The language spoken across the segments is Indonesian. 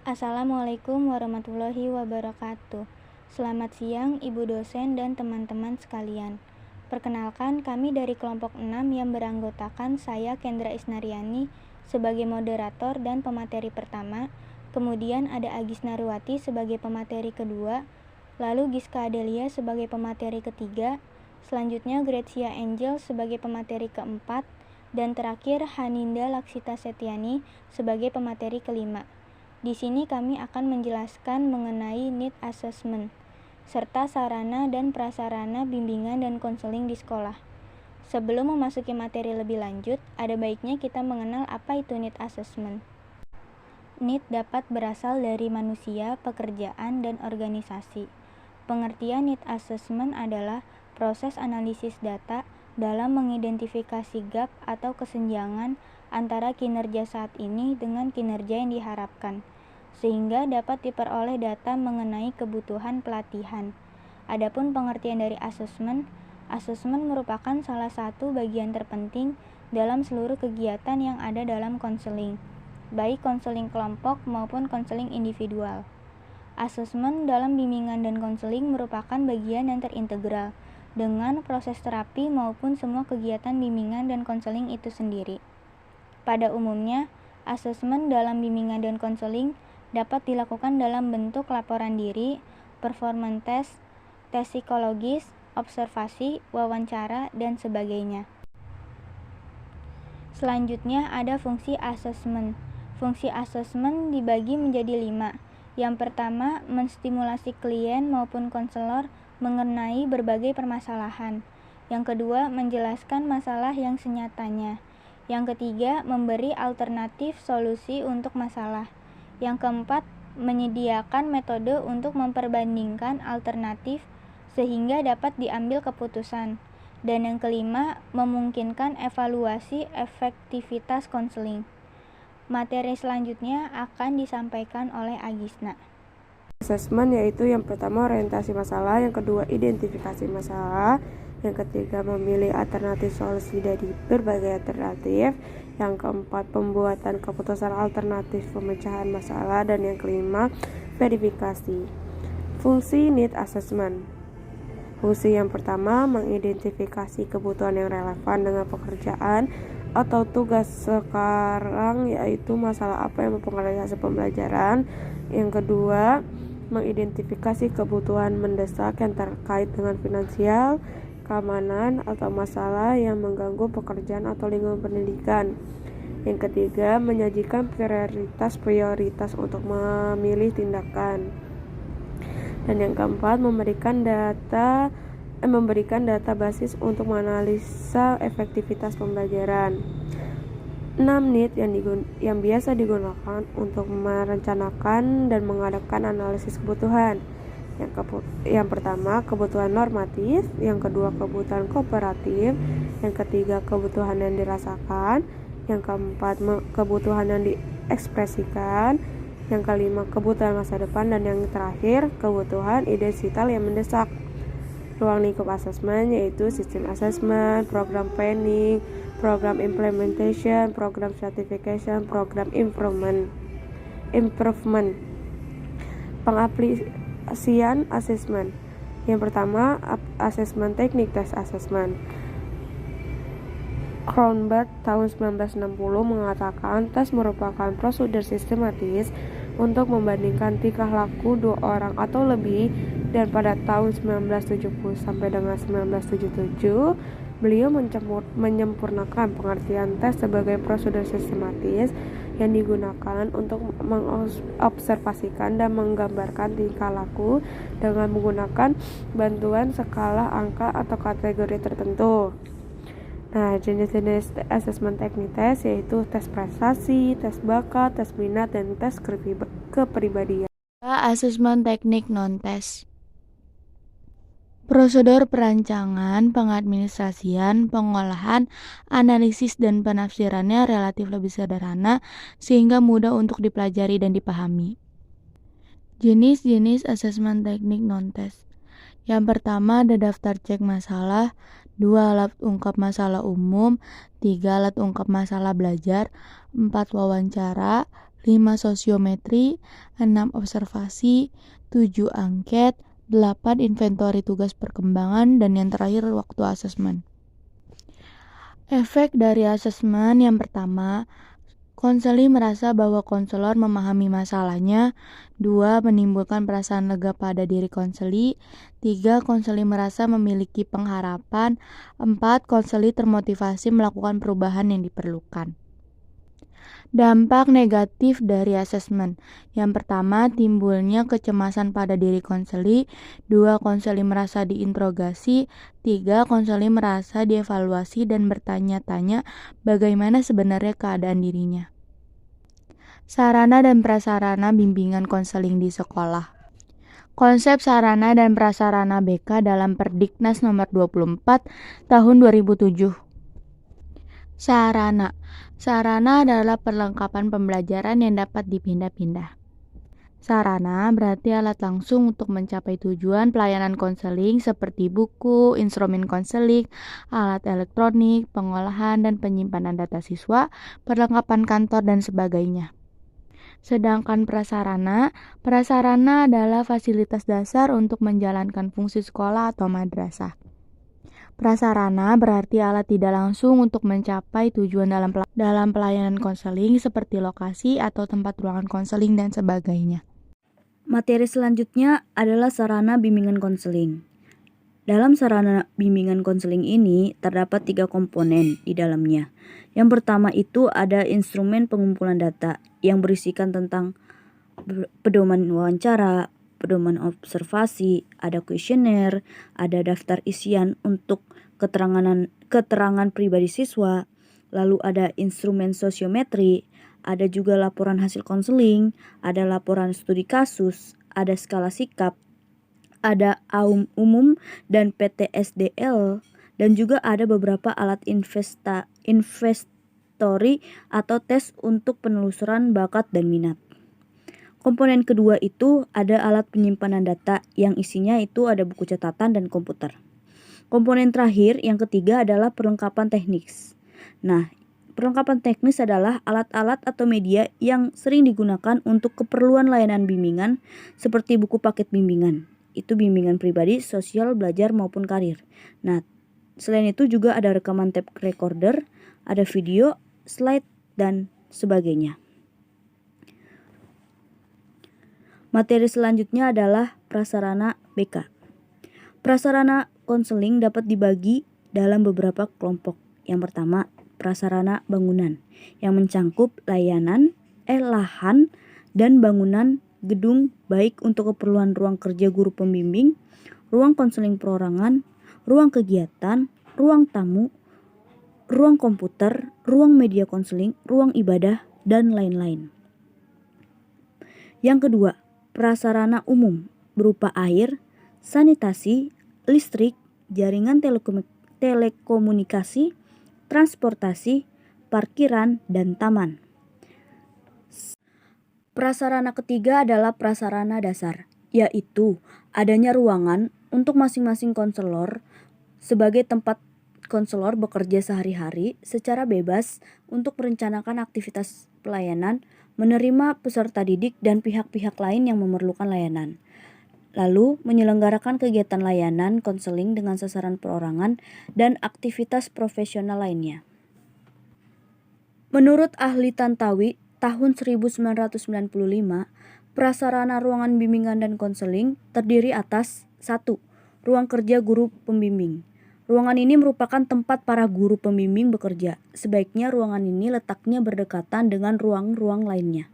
Assalamualaikum warahmatullahi wabarakatuh. Selamat siang Ibu dosen dan teman-teman sekalian. Perkenalkan, kami dari kelompok 6 yang beranggotakan saya Kendra Isnaryani sebagai moderator dan pemateri pertama, kemudian ada Agis Narwati sebagai pemateri kedua, lalu Giska Adelia sebagai pemateri ketiga, selanjutnya Gretsia Angel sebagai pemateri keempat, dan terakhir Haninda Laksita Setiani sebagai pemateri kelima. Di sini kami akan menjelaskan mengenai need assessment, serta sarana dan prasarana bimbingan dan konseling di sekolah. Sebelum memasuki materi lebih lanjut, ada baiknya kita mengenal apa itu need assessment. Need dapat berasal dari manusia, pekerjaan, dan organisasi. Pengertian need assessment adalah proses analisis data dalam mengidentifikasi gap atau kesenjangan antara kinerja saat ini dengan kinerja yang diharapkan, sehingga dapat diperoleh data mengenai kebutuhan pelatihan. Adapun pengertian dari asesmen merupakan salah satu bagian terpenting dalam seluruh kegiatan yang ada dalam konseling, baik konseling kelompok maupun konseling individual. Asesmen dalam bimbingan dan konseling merupakan bagian yang terintegral dengan proses terapi maupun semua kegiatan bimbingan dan konseling itu sendiri. Pada umumnya, asesmen dalam bimbingan dan konseling dapat dilakukan dalam bentuk laporan diri, performance test, tes psikologis, observasi, wawancara, dan sebagainya. Selanjutnya ada fungsi asesmen. Fungsi asesmen dibagi menjadi 5. Yang pertama, menstimulasi klien maupun konselor mengenai berbagai permasalahan. Yang kedua, menjelaskan masalah yang senyatanya. Yang ketiga, memberi alternatif solusi untuk masalah. Yang keempat, menyediakan metode untuk memperbandingkan alternatif sehingga dapat diambil keputusan. Dan yang kelima, memungkinkan evaluasi efektivitas konseling. Materi selanjutnya akan disampaikan oleh Agisna. Asesmen yaitu yang pertama orientasi masalah, yang kedua identifikasi masalah, yang ketiga memilih alternatif solusi dari berbagai alternatif, yang keempat pembuatan keputusan alternatif pemecahan masalah, dan yang kelima verifikasi. Fungsi need assessment. Fungsi yang pertama mengidentifikasi kebutuhan yang relevan dengan pekerjaan atau tugas sekarang, yaitu masalah apa yang mempengaruhi hasil pembelajaran. Yang kedua, mengidentifikasi kebutuhan mendesak yang terkait dengan finansial, keamanan, atau masalah yang mengganggu pekerjaan atau lingkungan pendidikan. Yang ketiga, menyajikan prioritas untuk memilih tindakan. Dan yang keempat, memberikan data basis untuk menganalisa efektivitas pembelajaran. 6 need yang biasa digunakan untuk merencanakan dan mengadakan analisis kebutuhan. Yang pertama, kebutuhan normatif, yang kedua, kebutuhan kooperatif, yang ketiga, kebutuhan yang dirasakan, yang keempat, kebutuhan yang diekspresikan, yang kelima, kebutuhan masa depan, dan yang terakhir, kebutuhan identitas yang mendesak. Ruang lingkup asesmen yaitu sistem asesmen, program planning, program implementation, program certification, program improvement. Pengaplikasian asesmen. Yang pertama, asesmen teknik tes asesmen. Kronberg tahun 1960 mengatakan tes merupakan prosedur sistematis untuk membandingkan tingkah laku dua orang atau lebih, dan pada tahun 1970 sampai dengan 1977 beliau menyempurnakan pengertian tes sebagai prosedur sistematis yang digunakan untuk mengobservasikan dan menggambarkan tingkah laku dengan menggunakan bantuan skala angka atau kategori tertentu. Nah, jenis-jenis asesmen teknik tes yaitu tes prestasi, tes bakat, tes minat, dan tes kepribadian. Asesmen teknik non-tes. Prosedur perancangan, pengadministrasian, pengolahan, analisis, dan penafsirannya relatif lebih sederhana sehingga mudah untuk dipelajari dan dipahami. Jenis-jenis asesmen teknik non-tes. Yang pertama ada daftar cek masalah, 2 alat ungkap masalah umum, 3 alat ungkap masalah belajar, 4 wawancara, 5 sosiometri, 6 observasi, 7 angket, 8 inventori tugas perkembangan, dan yang terakhir waktu asesmen. Efek dari asesmen yang pertama, konseli merasa bahwa konselor memahami masalahnya. 2. Menimbulkan perasaan lega pada diri konseli. 3. Konseli merasa memiliki pengharapan. 4. Konseli termotivasi melakukan perubahan yang diperlukan. Dampak negatif dari asesmen. Yang pertama, timbulnya kecemasan pada diri konseli. 2. Konseli merasa diinterogasi. 3. Konseli merasa dievaluasi dan bertanya-tanya bagaimana sebenarnya keadaan dirinya. Sarana dan prasarana bimbingan konseling di sekolah. Konsep sarana dan prasarana BK dalam Perdiknas nomor 24 tahun 2007. Sarana adalah perlengkapan pembelajaran yang dapat dipindah-pindah. Sarana berarti alat langsung untuk mencapai tujuan pelayanan konseling seperti buku, instrumen konseling, alat elektronik, pengolahan dan penyimpanan data siswa, perlengkapan kantor, dan sebagainya. Sedangkan prasarana adalah fasilitas dasar untuk menjalankan fungsi sekolah atau madrasah. Prasarana berarti alat tidak langsung untuk mencapai tujuan dalam pelayanan konseling seperti lokasi atau tempat ruangan konseling dan sebagainya. Materi selanjutnya adalah sarana bimbingan konseling. Dalam sarana bimbingan konseling ini terdapat 3 komponen di dalamnya. Yang pertama itu ada instrumen pengumpulan data yang berisikan tentang pedoman wawancara, pedoman observasi, ada kuesioner, ada daftar isian untuk keterangan pribadi siswa, lalu ada instrumen sosiometri, ada juga laporan hasil konseling, ada laporan studi kasus, ada skala sikap, ada AUM umum dan PTSDL, dan juga ada beberapa alat investori atau tes untuk penelusuran bakat dan minat. Komponen kedua itu ada alat penyimpanan data yang isinya itu ada buku catatan dan komputer. Komponen terakhir yang ketiga adalah perlengkapan teknis. Nah, perlengkapan teknis adalah alat-alat atau media yang sering digunakan untuk keperluan layanan bimbingan seperti buku paket bimbingan. Itu bimbingan pribadi, sosial, belajar maupun karir. Nah, selain itu juga ada rekaman tape recorder, ada video, slide, dan sebagainya. Materi selanjutnya adalah prasarana BK. Prasarana konseling dapat dibagi dalam beberapa kelompok. Yang pertama, prasarana bangunan yang mencangkup lahan dan bangunan gedung baik untuk keperluan ruang kerja guru pembimbing, ruang konseling perorangan, ruang kegiatan, ruang tamu, ruang komputer, ruang media konseling, ruang ibadah, dan lain-lain. Yang kedua, prasarana umum berupa air, sanitasi, listrik, jaringan telekomunikasi, transportasi, parkiran, dan taman. Prasarana ketiga adalah prasarana dasar, yaitu adanya ruangan untuk masing-masing konselor sebagai tempat konselor bekerja sehari-hari secara bebas untuk merencanakan aktivitas pelayanan, menerima peserta didik dan pihak-pihak lain yang memerlukan layanan. Lalu, menyelenggarakan kegiatan layanan konseling dengan sasaran perorangan dan aktivitas profesional lainnya. Menurut ahli Tantawi tahun 1995, prasarana ruangan bimbingan dan konseling terdiri atas 1. Ruang kerja guru pembimbing. Ruangan ini merupakan tempat para guru pembimbing bekerja. Sebaiknya ruangan ini letaknya berdekatan dengan ruang-ruang lainnya.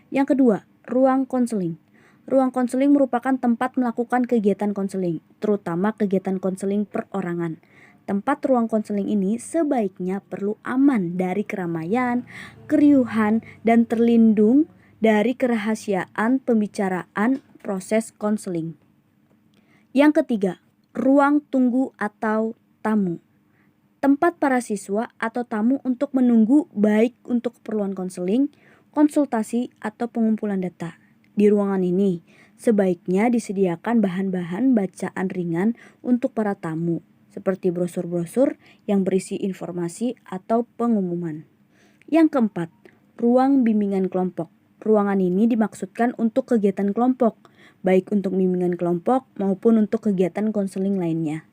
Yang kedua, ruang konseling. Ruang konseling merupakan tempat melakukan kegiatan konseling, terutama kegiatan konseling perorangan. Tempat ruang konseling ini sebaiknya perlu aman dari keramaian, keriuhan, dan terlindung dari kerahasiaan pembicaraan proses konseling. Yang ketiga, ruang tunggu atau tamu. Tempat para siswa atau tamu untuk menunggu baik untuk keperluan konseling, konsultasi, atau pengumpulan data. Di ruangan ini, sebaiknya disediakan bahan-bahan bacaan ringan untuk para tamu, seperti brosur-brosur yang berisi informasi atau pengumuman. Yang keempat, ruang bimbingan kelompok. ruangan ini dimaksudkan untuk kegiatan kelompok, baik untuk bimbingan kelompok maupun untuk kegiatan konseling lainnya.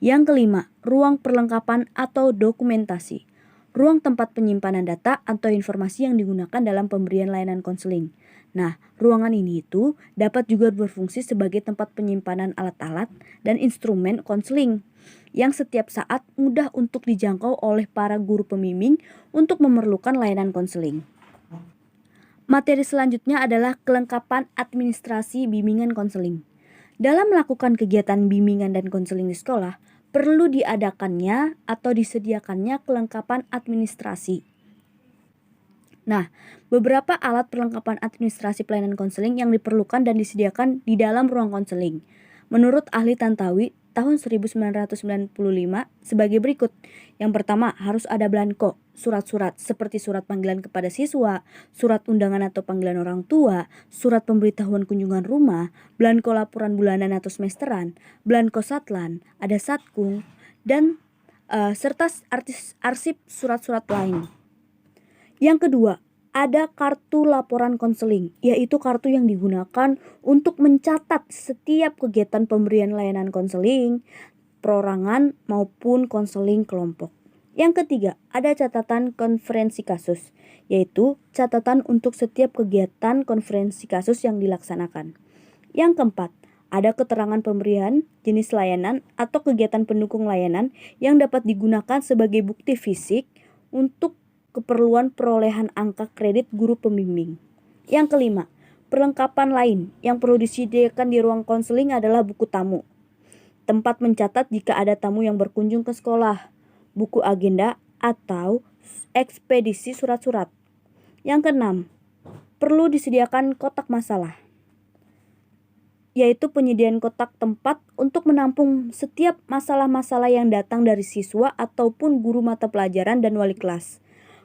Yang kelima, ruang perlengkapan atau dokumentasi. Ruang tempat penyimpanan data atau informasi yang digunakan dalam pemberian layanan konseling. Nah, ruangan ini itu dapat juga berfungsi sebagai tempat penyimpanan alat-alat dan instrumen konseling yang setiap saat mudah untuk dijangkau oleh para guru pembimbing untuk memerlukan layanan konseling. Materi selanjutnya adalah kelengkapan administrasi bimbingan konseling. Dalam melakukan kegiatan bimbingan dan konseling di sekolah, perlu diadakannya atau disediakannya kelengkapan administrasi. Nah, beberapa alat perlengkapan administrasi pelayanan konseling yang diperlukan dan disediakan di dalam ruang konseling. Menurut ahli Tantawi tahun 1995 sebagai berikut. Yang pertama, harus ada belangko, surat-surat seperti surat panggilan kepada siswa, surat undangan atau panggilan orang tua, surat pemberitahuan kunjungan rumah, belangko laporan bulanan atau semesteran, belangko satlan, ada satkung, dan serta arsip surat-surat lain. Yang kedua, ada kartu laporan konseling, yaitu kartu yang digunakan untuk mencatat setiap kegiatan pemberian layanan konseling, perorangan maupun konseling kelompok. Yang ketiga, ada catatan konferensi kasus, yaitu catatan untuk setiap kegiatan konferensi kasus yang dilaksanakan. Yang keempat, ada keterangan pemberian, jenis layanan, atau kegiatan pendukung layanan yang dapat digunakan sebagai bukti fisik untuk keperluan perolehan angka kredit guru pembimbing. Yang kelima, perlengkapan lain yang perlu disediakan di ruang konseling adalah buku tamu, tempat mencatat jika ada tamu yang berkunjung ke sekolah, buku agenda, atau ekspedisi surat-surat. Yang keenam, perlu disediakan kotak masalah, yaitu penyediaan kotak tempat untuk menampung setiap masalah-masalah yang datang dari siswa ataupun guru mata pelajaran dan wali kelas.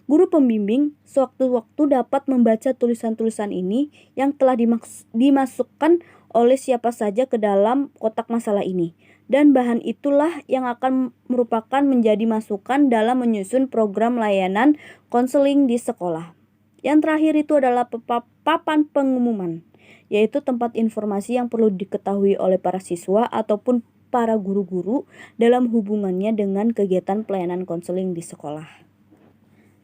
Guru pembimbing sewaktu-waktu dapat membaca tulisan-tulisan ini yang telah dimasukkan oleh siapa saja ke dalam kotak masalah ini. Dan bahan itulah yang akan merupakan menjadi masukan dalam menyusun program layanan konseling di sekolah. Yang terakhir itu adalah papan pengumuman, yaitu tempat informasi yang perlu diketahui oleh para siswa ataupun para guru-guru dalam hubungannya dengan kegiatan pelayanan konseling di sekolah.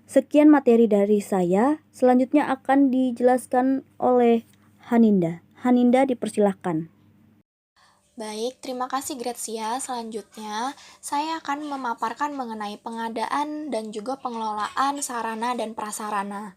Sekian materi dari saya, selanjutnya akan dijelaskan oleh Haninda. Haninda, dipersilahkan. Baik, terima kasih Gretsia. Selanjutnya, saya akan memaparkan mengenai pengadaan dan juga pengelolaan sarana dan prasarana.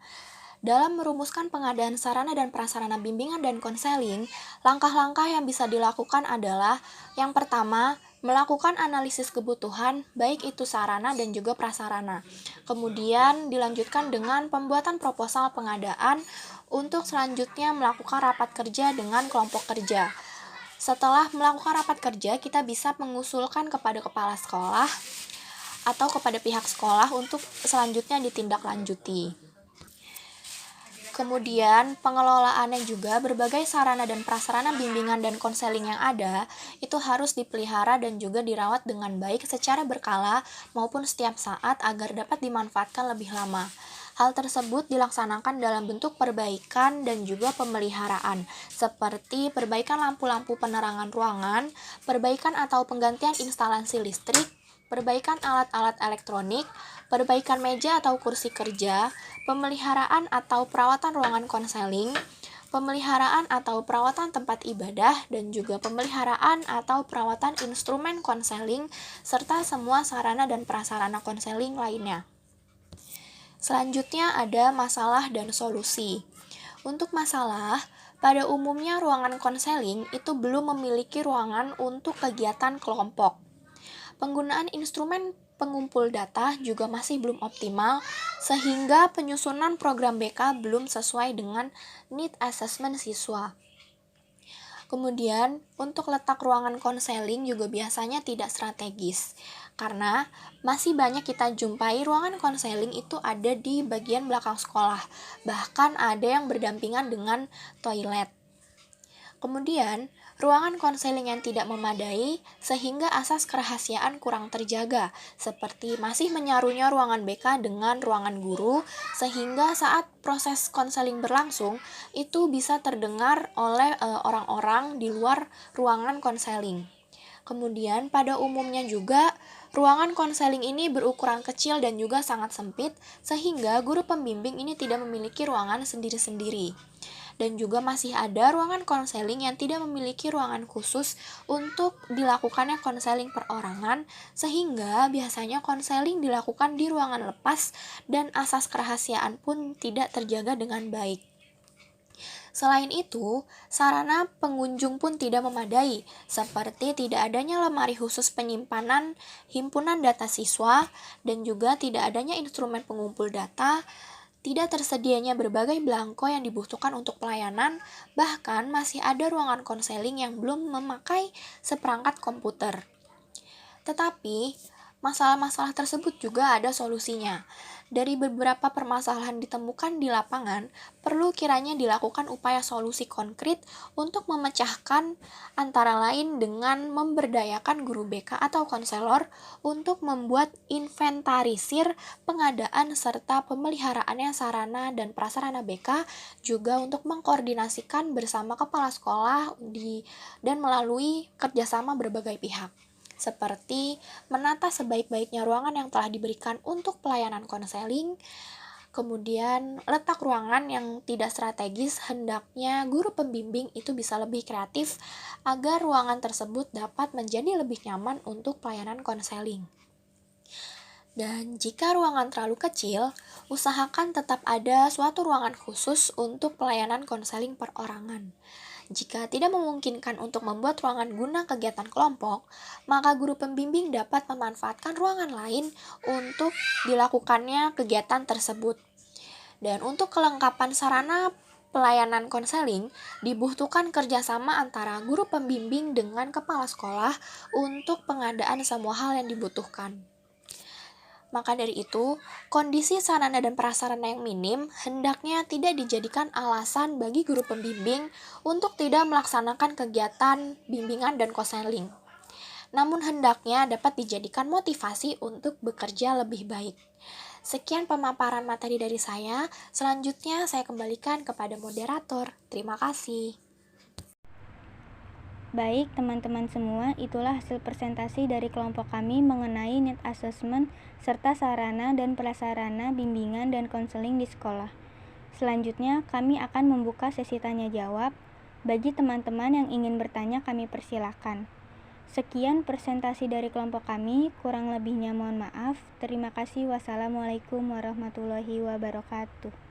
Dalam merumuskan pengadaan sarana dan prasarana bimbingan dan konseling, langkah-langkah yang bisa dilakukan adalah yang pertama, melakukan analisis kebutuhan, baik itu sarana dan juga prasarana. Kemudian dilanjutkan dengan pembuatan proposal pengadaan untuk selanjutnya melakukan rapat kerja dengan kelompok kerja. Setelah melakukan rapat kerja, kita bisa mengusulkan kepada kepala sekolah atau kepada pihak sekolah untuk selanjutnya ditindaklanjuti. Kemudian pengelolaannya juga berbagai sarana dan prasarana bimbingan dan konseling yang ada itu harus dipelihara dan juga dirawat dengan baik secara berkala maupun setiap saat agar dapat dimanfaatkan lebih lama. Hal tersebut dilaksanakan dalam bentuk perbaikan dan juga pemeliharaan, seperti perbaikan lampu-lampu penerangan ruangan, perbaikan atau penggantian instalasi listrik, perbaikan alat-alat elektronik, perbaikan meja atau kursi kerja, pemeliharaan atau perawatan ruangan konseling, pemeliharaan atau perawatan tempat ibadah, dan juga pemeliharaan atau perawatan instrumen konseling, serta semua sarana dan prasarana konseling lainnya. Selanjutnya ada masalah dan solusi. Untuk masalah, pada umumnya ruangan konseling itu belum memiliki ruangan untuk kegiatan kelompok. Penggunaan instrumen pengumpul data juga masih belum optimal, sehingga penyusunan program BK belum sesuai dengan need assessment siswa. Kemudian, untuk letak ruangan konseling juga biasanya tidak strategis, karena masih banyak kita jumpai ruangan konseling itu ada di bagian belakang sekolah, bahkan ada yang berdampingan dengan toilet. Kemudian, ruangan konseling yang tidak memadai sehingga asas kerahasiaan kurang terjaga, seperti masih menyarunya ruangan BK dengan ruangan guru, sehingga saat proses konseling berlangsung, itu bisa terdengar oleh orang-orang di luar ruangan konseling. Kemudian, pada umumnya juga, ruangan konseling ini berukuran kecil dan juga sangat sempit, sehingga guru pembimbing ini tidak memiliki ruangan sendiri-sendiri. Dan juga masih ada ruangan konseling yang tidak memiliki ruangan khusus untuk dilakukannya konseling perorangan, sehingga biasanya konseling dilakukan di ruangan lepas dan asas kerahasiaan pun tidak terjaga dengan baik. Selain itu, sarana pengunjung pun tidak memadai, seperti tidak adanya lemari khusus penyimpanan himpunan data siswa, dan juga tidak adanya instrumen pengumpul data, tidak tersedianya berbagai belangko yang dibutuhkan untuk pelayanan, bahkan masih ada ruangan konseling yang belum memakai seperangkat komputer. Tetapi, masalah-masalah tersebut juga ada solusinya. Dari beberapa permasalahan ditemukan di lapangan, perlu kiranya dilakukan upaya solusi konkret untuk memecahkan, antara lain dengan memberdayakan guru BK atau konselor untuk membuat inventarisir pengadaan serta pemeliharaannya sarana dan prasarana BK, juga untuk mengkoordinasikan bersama kepala sekolah dan melalui kerjasama berbagai pihak, seperti menata sebaik-baiknya ruangan yang telah diberikan untuk pelayanan konseling. Kemudian, letak ruangan yang tidak strategis, hendaknya guru pembimbing itu bisa lebih kreatif agar ruangan tersebut dapat menjadi lebih nyaman untuk pelayanan konseling. Dan jika ruangan terlalu kecil, usahakan tetap ada suatu ruangan khusus untuk pelayanan konseling perorangan. Jika tidak memungkinkan untuk membuat ruangan guna kegiatan kelompok, maka guru pembimbing dapat memanfaatkan ruangan lain untuk dilakukannya kegiatan tersebut. Dan untuk kelengkapan sarana pelayanan konseling, dibutuhkan kerjasama antara guru pembimbing dengan kepala sekolah untuk pengadaan semua hal yang dibutuhkan. Maka dari itu, kondisi sarana dan prasarana yang minim hendaknya tidak dijadikan alasan bagi guru pembimbing untuk tidak melaksanakan kegiatan bimbingan dan konseling. Namun hendaknya dapat dijadikan motivasi untuk bekerja lebih baik. Sekian pemaparan materi dari saya. Selanjutnya saya kembalikan kepada moderator. Terima kasih. Baik, teman-teman semua, itulah hasil presentasi dari kelompok kami mengenai need assessment serta sarana dan prasarana bimbingan dan konseling di sekolah. Selanjutnya, kami akan membuka sesi tanya jawab. Bagi teman-teman yang ingin bertanya, kami persilakan. Sekian presentasi dari kelompok kami, kurang lebihnya mohon maaf. Terima kasih. Wassalamualaikum warahmatullahi wabarakatuh.